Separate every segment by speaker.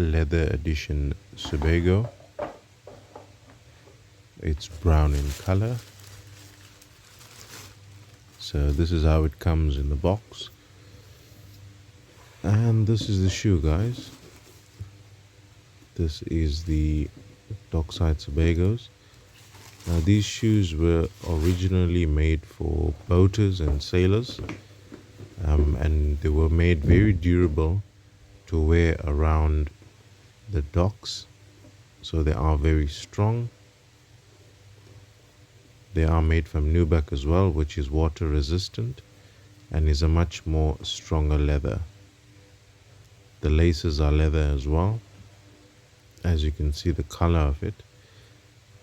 Speaker 1: leather edition Sebago. It's brown in color. So this is how it comes in the box. And this is the shoe, guys. This is the Dockside Sebagos. Now these shoes were originally made for boaters and sailors, and they were made very durable to wear around the docks. So they are very strong. They are made from nubuck as well, which is water resistant and is a much more stronger leather. The laces are leather as well, as you can see the color of it.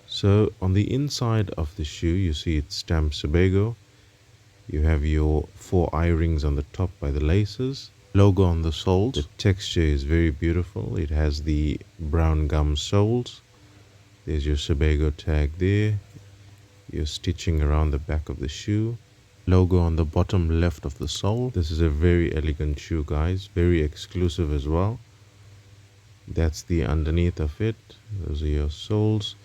Speaker 1: So on the inside of the shoe, you see it's stamped Sebago. You have your 4 eye rings on the top by the laces. Logo on the soles. The texture is very beautiful. It has the brown gum soles. There's your Sebago tag there. Your stitching around the back of the shoe. Logo on the bottom left of the sole. This is a very elegant shoe, guys. Very exclusive as well. That's the underneath of it. Those are your soles.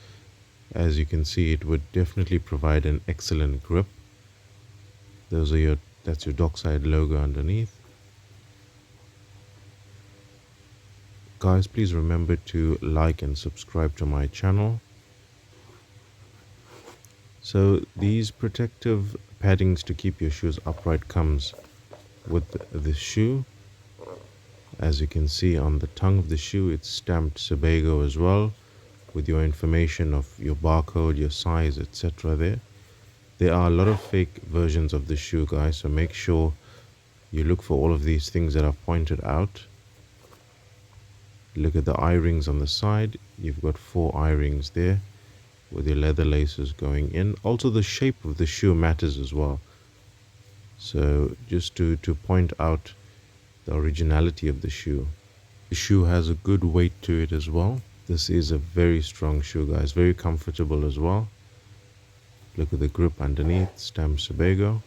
Speaker 1: As you can see, it would definitely provide an excellent grip. That's your Dockside logo underneath. Guys, please remember to like and subscribe to my channel. So these protective paddings to keep your shoes upright comes with the shoe. As you can see on the tongue of the shoe, it's stamped Sebago as well, with your information of your barcode, your size, etc. There are a lot of fake versions of the shoe, guys, so make sure you look for all of these things that I've pointed out. Look at the eye rings on the side. You've got 4 eye rings there with your leather laces going in. Also the shape of the shoe matters as well. So just to point out the originality of the shoe. The shoe has a good weight to it as well. This is a very strong shoe, guys. Very comfortable as well. Look at the grip underneath, stamped Sebago.